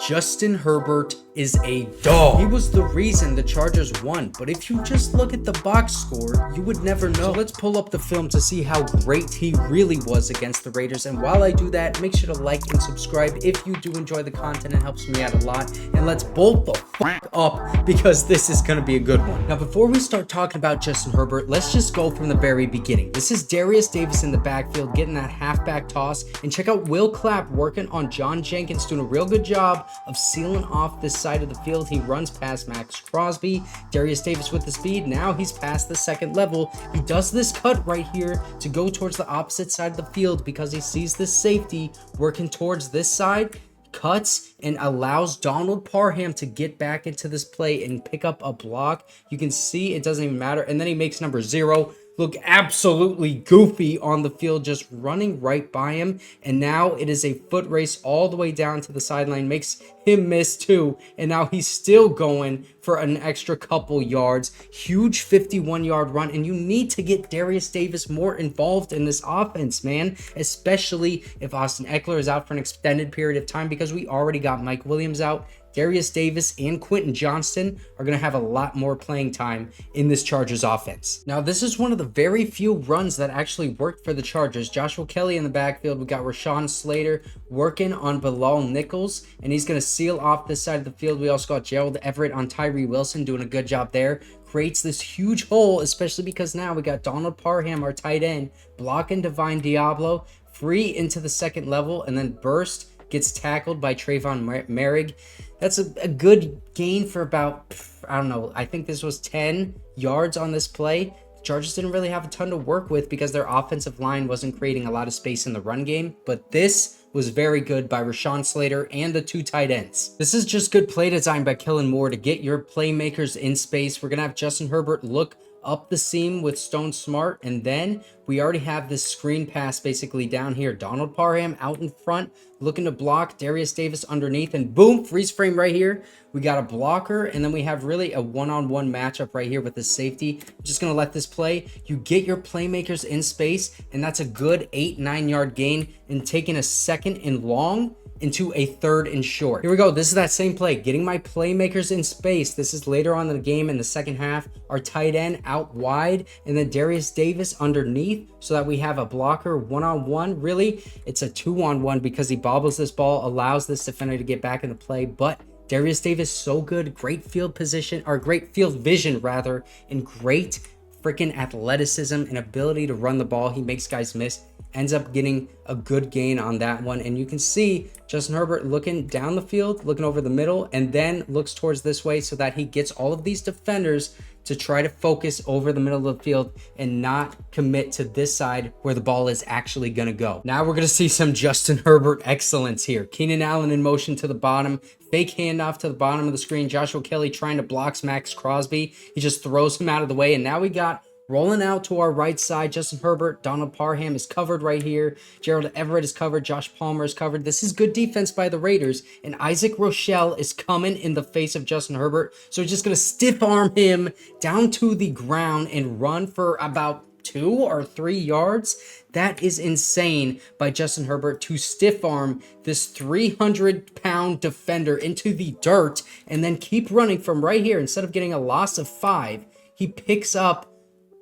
Justin Herbert is a dog. He was the reason the Chargers won, but if you just look at the box score, you would never know. So let's pull up the film to see how great he really was against the Raiders. And while I do that, make sure to like and subscribe if you do enjoy the content. It helps me out a lot. And let's bolt the fuck up because this is going to be a good one. Now, before we start talking about Justin Herbert, let's just go from the very beginning. This is Derius Davis in the backfield getting that halfback toss. And check out Will Clapp working on John Jenkins, doing a real good job of sealing off this side of the field. He runs past Maxx Crosby. Derius Davis with the speed. Now he's past the second level. He does this cut right here to go towards the opposite side of the field because he sees this safety working towards this side. Cuts and allows Donald Parham to get back into this play and pick up a block. You can see it doesn't even matter. And then he makes number 0 look absolutely goofy on the field, just running right by him. And now it is a foot race all the way down to the sideline, makes him miss too. And now he's still going for an extra couple yards. Huge 51-yard run. And you need to get Derius Davis more involved in this offense, man, especially if Austin Ekeler is out for an extended period of time, because we already got Mike Williams out. Derius Davis and Quentin Johnston are going to have a lot more playing time in this Chargers offense. Now, this is one of the very few runs that actually worked for the Chargers. Joshua Kelley in the backfield. We got Rashawn Slater working on Bilal Nichols, and he's going to seal off this side of the field. We also got Gerald Everett on Tyree Wilson doing a good job there. Creates this huge hole, especially because now we got Donald Parham, our tight end, blocking Divine Diablo, free into the second level, and then burst. Gets tackled by Trevon Moehrig. That's a good gain for about, I don't know, I think this was 10 yards on this play. The Chargers didn't really have a ton to work with because their offensive line wasn't creating a lot of space in the run game, but this was very good by Rashawn Slater and the 2 tight ends. This is just good play design by Kellen Moore to get your playmakers in space. We're going to have Justin Herbert look up the seam with Stone Smart, and then we already have this screen pass basically down here. Donald Parham out in front, looking to block Derius Davis underneath, and boom, freeze frame right here. We got a blocker, and then we have really a one-on-one matchup right here with the safety. I'm just gonna let this play. You get your playmakers in space, and that's a good 8-9 yard gain, and taking a second and long into a third and short. Here we go. This is that same play, getting my playmakers in space. This is later on in the game in the second half. Our tight end out wide, and then Derius Davis underneath, so that we have a blocker one-on-one. Really, it's a 2-on-1 because he bobbles this ball, allows this defender to get back into play. But Derius Davis, so good, great field position, or great field vision rather, and great freaking athleticism and ability to run the ball. He makes guys miss, ends up getting a good gain on that one. And you can see Justin Herbert looking down the field, looking over the middle, and then looks towards this way so that he gets all of these defenders to try to focus over the middle of the field and not commit to this side where the ball is actually going to go. Now we're going to see some Justin Herbert excellence here. Keenan Allen in motion to the bottom, fake handoff to the bottom of the screen. Joshua Kelley trying to block Maxx Crosby. He just throws him out of the way, and now we got rolling out to our right side, Justin Herbert. Donald Parham is covered right here. Gerald Everett is covered. Josh Palmer is covered. This is good defense by the Raiders. And Isaac Rochell is coming in the face of Justin Herbert. So he's just going to stiff arm him down to the ground and run for about 2 or 3 yards. That is insane by Justin Herbert to stiff arm this 300-pound defender into the dirt and then keep running from right here. Instead of getting a loss of 5, he picks up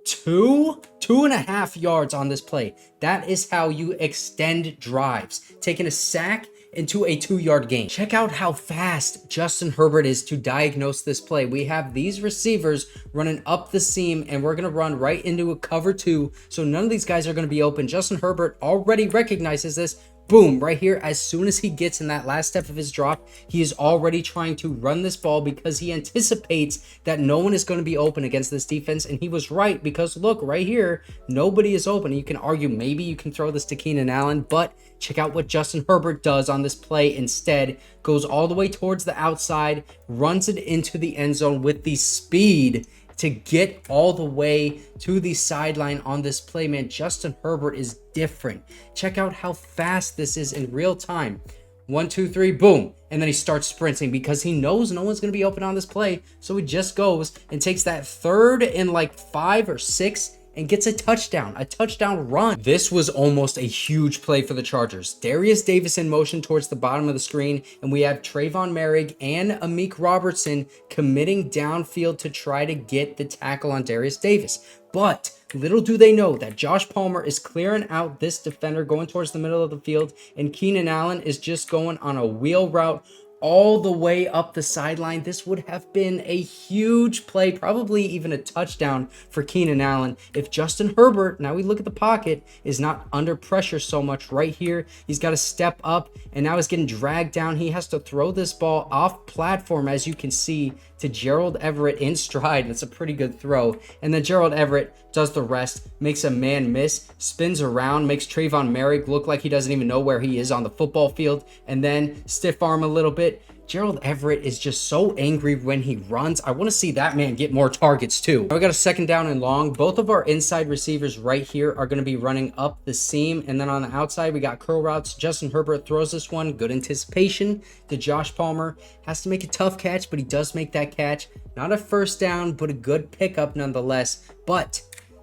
2.5 yards on this play. That is how you extend drives, taking a sack into a 2-yard gain. Check out how fast Justin Herbert is to diagnose this play. We have these receivers running up the seam, and we're going to run right into a cover 2, so none of these guys are going to be open. Justin Herbert already recognizes this. Boom, right here, as soon as he gets in that last step of his drop, he is already trying to run this ball because he anticipates that no one is going to be open against this defense. And he was right, because look, right here, nobody is open. You can argue maybe you can throw this to Keenan Allen, but check out what Justin Herbert does on this play instead. Goes all the way towards the outside, runs it into the end zone with the speed to get all the way to the sideline on this play. Man, Justin Herbert is different. Check out how fast this is in real time. 1, 2, 3, boom. And then he starts sprinting because he knows no one's going to be open on this play. So he just goes and takes that 3rd and like 5 or 6 and gets a touchdown run. This was almost a huge play for the Chargers. Derius Davis in motion towards the bottom of the screen, and we have Trevon Moehrig and Amik Robertson committing downfield to try to get the tackle on Derius Davis. But little do they know that Josh Palmer is clearing out this defender going towards the middle of the field, and Keenan Allen is just going on a wheel route all the way up the sideline. This would have been a huge play, probably even a touchdown for Keenan Allen if Justin Herbert, now we look at the pocket, is not under pressure so much right here. He's got to step up, and now he's getting dragged down. He has to throw this ball off platform, as you can see, to Gerald Everett in stride. That's a pretty good throw. And then Gerald Everett does the rest, makes a man miss, spins around, makes Trevon Moehrig look like he doesn't even know where he is on the football field, and then stiff arm a little bit. Gerald Everett is just so angry when he runs. I want to see that man get more targets too. Now we got a second down and long. Both of our inside receivers right here are going to be running up the seam. And then on the outside, we got curl routes. Justin Herbert throws this one. Good anticipation to Josh Palmer. Has to make a tough catch, but he does make that catch. Not a first down, but a good pickup nonetheless. But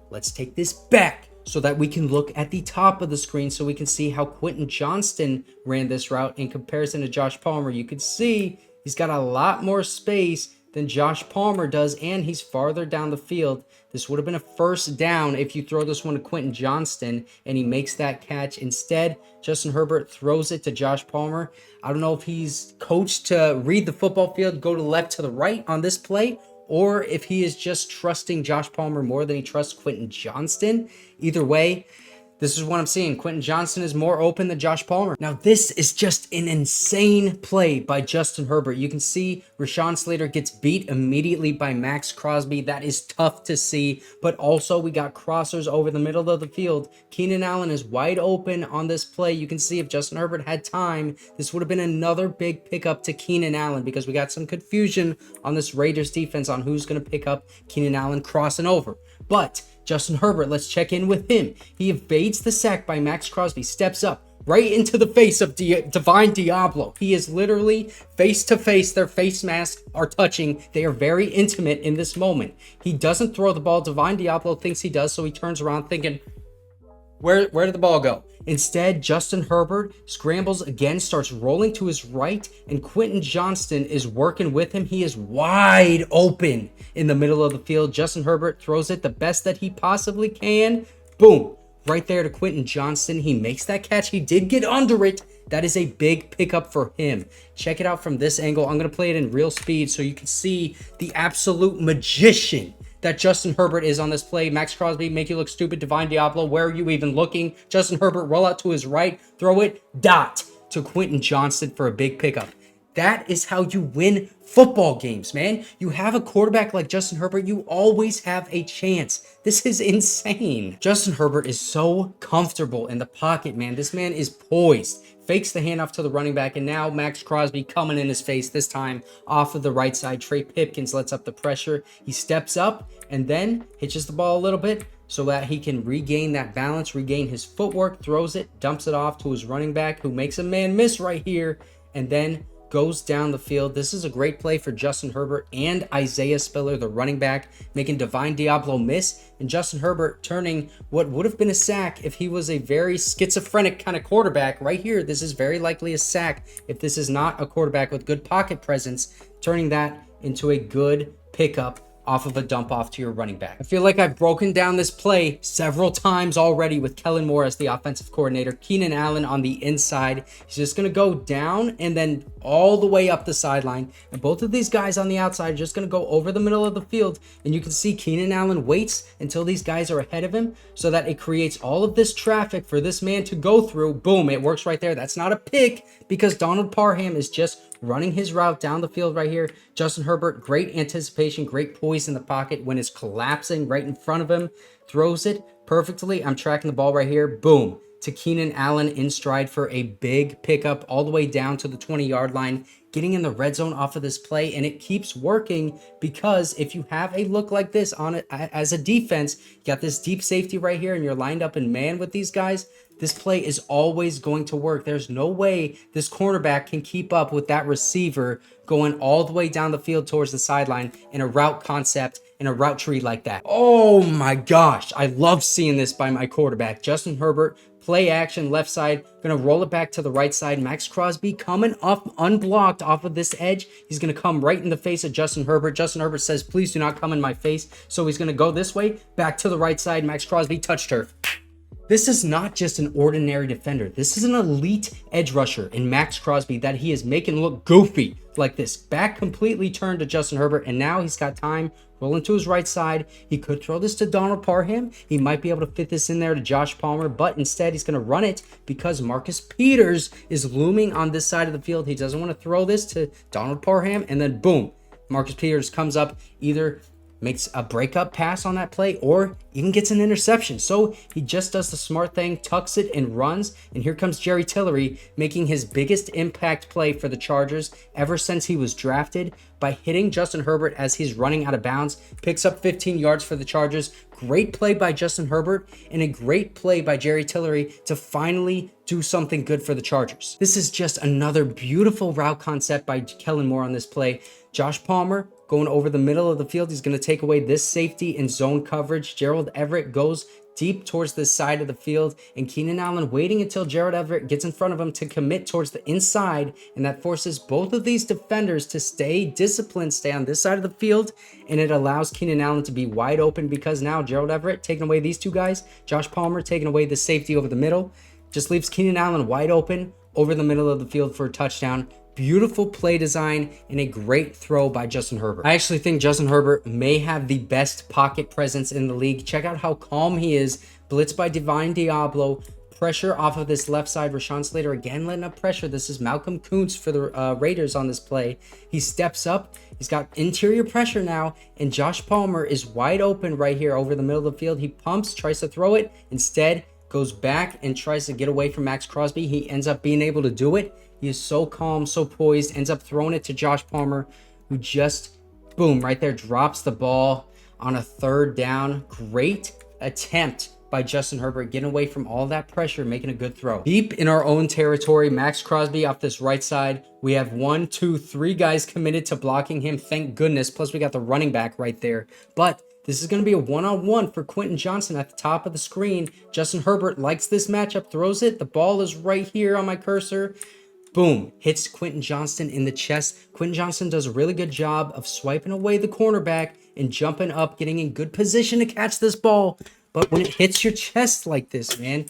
let's take this back so that we can look at the top of the screen so we can see how Quentin Johnston ran this route in comparison to Josh Palmer. You can see he's got a lot more space than Josh Palmer does, and he's farther down the field. This would have been a first down if you throw this one to Quentin Johnston and he makes that catch. Instead, Justin Herbert throws it to Josh Palmer. I don't know if he's coached to read the football field, go to left to the right on this play, or if he is just trusting Josh Palmer more than he trusts Quentin Johnston. Either way, this is what I'm seeing. Quentin Johnston is more open than Josh Palmer. Now, this is just an insane play by Justin Herbert. You can see Rashawn Slater gets beat immediately by Maxx Crosby. That is tough to see, but also we got crossers over the middle of the field. Keenan Allen is wide open on this play. You can see if Justin Herbert had time, this would have been another big pickup to Keenan Allen because we got some confusion on this Raiders defense on who's going to pick up Keenan Allen crossing over. But Justin Herbert, let's check in with him. He evades the sack by Maxx Crosby, steps up right into the face of Divine Diablo. He is literally face to face. Their face masks are touching. They are very intimate in this moment. He doesn't throw the ball. Divine Diablo thinks he does, so he turns around thinking, where did the ball go? Instead, Justin Herbert scrambles again, starts rolling to his right, and Quentin Johnston is working with him. He is wide open in the middle of the field. Justin Herbert throws it the best that he possibly can. Boom. Right there to Quentin Johnston. He makes that catch. He did get under it. That is a big pickup for him. Check it out from this angle. I'm going to play it in real speed so you can see the absolute magician that Justin Herbert is on this play. Maxx Crosby, make you look stupid. Divine Diablo, where are you even looking? Justin Herbert, roll out to his right, throw it, dot, to Quentin Johnston for a big pickup. That is how you win football games, man. You have a quarterback like Justin Herbert, you always have a chance. This is insane. Justin Herbert is so comfortable in the pocket, man. This man is poised. Fakes the handoff to the running back, and now Maxx Crosby coming in his face, this time off of the right side. Trey Pipkins lets up the pressure. He steps up and then hitches the ball a little bit so that he can regain that balance, regain his footwork, throws it, dumps it off to his running back, who makes a man miss right here, and then goes down the field. This is a great play for Justin Herbert and Isaiah Spiller, the running back, making Divine Diablo miss, and Justin Herbert turning what would have been a sack if he was a very schizophrenic kind of quarterback. Right here, this is very likely a sack if this is not a quarterback with good pocket presence, turning that into a good pickup off of a dump off to your running back. I feel like I've broken down this play several times already with Kellen Moore as the offensive coordinator. Keenan Allen on the inside. He's just going to go down and then all the way up the sideline. And both of these guys on the outside are just going to go over the middle of the field. And you can see Keenan Allen waits until these guys are ahead of him so that it creates all of this traffic for this man to go through. Boom, it works right there. That's not a pick because Donald Parham is just running his route down the field right here. Justin Herbert, great anticipation, great poise in the pocket when it's collapsing right in front of him. Throws it perfectly. I'm tracking the ball right here. Boom. To Keenan Allen in stride for a big pickup all the way down to the 20-yard line. Getting in the red zone off of this play, and it keeps working because if you have a look like this on it as a defense, you got this deep safety right here and you're lined up in man with these guys, This play is always going to work. There's no way this cornerback can keep up with that receiver going all the way down the field towards the sideline in a route concept, in a route tree like that. Oh my gosh, I love seeing this by my quarterback. Justin Herbert, play action, left side, gonna roll it back to the right side. Maxx Crosby coming up unblocked off of this edge. He's gonna come right in the face of Justin Herbert. Justin Herbert says, please do not come in my face. So he's gonna go this way, back to the right side. Maxx Crosby, touch turf. This is not just an ordinary defender. This is an elite edge rusher in Maxx Crosby that he is making look goofy like this. Back completely turned to Justin Herbert, and now he's got time rolling to his right side. He could throw this to Donald Parham. He might be able to fit this in there to Josh Palmer, but instead he's going to run it because Marcus Peters is looming on this side of the field. He doesn't want to throw this to Donald Parham, and then boom, Marcus Peters comes up, either makes a breakup pass on that play or even gets an interception. So he just does the smart thing, tucks it and runs. And here comes Jerry Tillery making his biggest impact play for the Chargers ever since he was drafted by hitting Justin Herbert as he's running out of bounds. Picks up 15 yards for the Chargers. Great play by Justin Herbert and a great play by Jerry Tillery to finally do something good for the Chargers. This is just another beautiful route concept by Kellen Moore on this play. Josh Palmer going over the middle of the field. He's going to take away this safety in zone coverage. Gerald Everett goes deep towards the side of the field, and Keenan Allen waiting until Gerald Everett gets in front of him to commit towards the inside, and that forces both of these defenders to stay disciplined, stay on this side of the field, and it allows Keenan Allen to be wide open because now Gerald Everett taking away these two guys, Josh Palmer taking away the safety over the middle, just leaves Keenan Allen wide open over the middle of the field for a touchdown. Beautiful play design and a great throw by Justin Herbert. I actually think Justin Herbert may have the best pocket presence in the league. Check out how calm he is. Blitzed by Divine Diablo. Pressure off of this left side. Rashawn Slater again letting up pressure. This is Malcolm Kuntz for the Raiders on this play. He steps up. He's got interior pressure now. And Josh Palmer is wide open right here over the middle of the field. He pumps, tries to throw it. Instead, goes back and tries to get away from Maxx Crosby. He ends up being able to do it. He is so calm, so poised, ends up throwing it to Josh Palmer, who just, boom, right there, drops the ball on a third down. Great attempt by Justin Herbert, getting away from all that pressure, making a good throw. Deep in our own territory, Maxx Crosby off this right side. We have 1, 2, 3 guys committed to blocking him, thank goodness. Plus, we got the running back right there. But this is going to be a one-on-one for Quentin Johnston at the top of the screen. Justin Herbert likes this matchup, throws it. The ball is right here on my cursor. Boom, hits Quentin Johnston in the chest. Quentin Johnston does a really good job of swiping away the cornerback and jumping up, getting in good position to catch this ball. But when it hits your chest like this, man,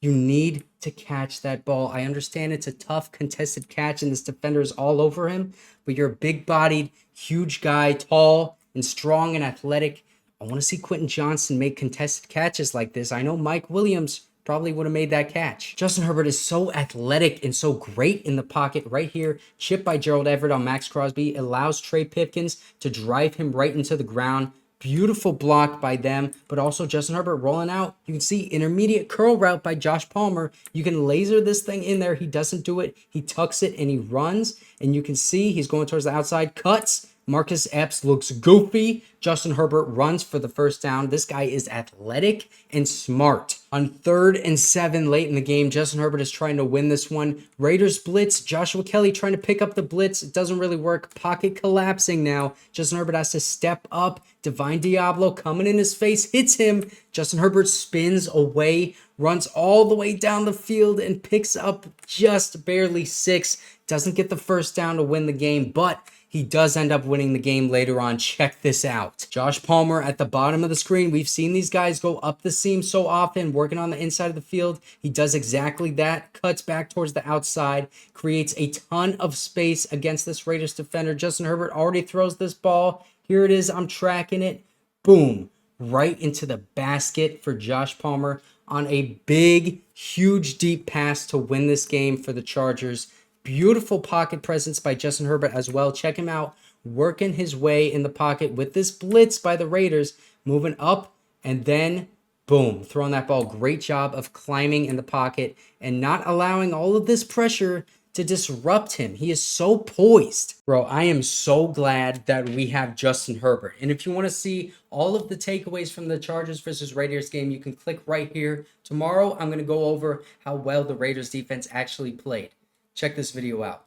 you need to catch that ball. I understand it's a tough contested catch and this defender is all over him, but you're a big-bodied, huge guy, tall and strong and athletic. I want to see Quentin Johnston make contested catches like this. I know Mike Williams probably would have made that catch. Justin Herbert is so athletic and so great in the pocket right here. Chip by Gerald Everett on Maxx Crosby allows Trey Pipkins to drive him right into the ground. Beautiful block by them, but also Justin Herbert rolling out. You can see intermediate curl route by Josh Palmer. You can laser this thing in there. He doesn't do it. He tucks it and he runs, and you can see he's going towards the outside, cuts. Marcus Epps looks goofy. Justin Herbert runs for the first down. This guy is athletic and smart. On 3rd and 7 late in the game, Justin Herbert is trying to win this one. Raiders blitz. Joshua Kelley trying to pick up the blitz. It doesn't really work. Pocket collapsing now. Justin Herbert has to step up. Divine Diablo coming in his face. Hits him. Justin Herbert spins away. Runs all the way down the field and picks up just barely 6. Doesn't get the first down to win the game, but he does end up winning the game later on. Check this out. Josh Palmer at the bottom of the screen. We've seen these guys go up the seam so often, working on the inside of the field. He does exactly that. Cuts back towards the outside. Creates a ton of space against this Raiders defender. Justin Herbert already throws this ball. Here it is. I'm tracking it. Boom. Right into the basket for Josh Palmer on a big, huge, deep pass to win this game for the Chargers. Beautiful pocket presence by Justin Herbert as well. Check him out, working his way in the pocket with this blitz by the Raiders, moving up and then boom, throwing that ball. Great job of climbing in the pocket and not allowing all of this pressure to to disrupt him. He is so poised. Bro, I am so glad that we have Justin Herbert. And if you want to see all of the takeaways from the Chargers versus Raiders game, you can click right here. Tomorrow, I'm going to go over how well the Raiders defense actually played. Check this video out.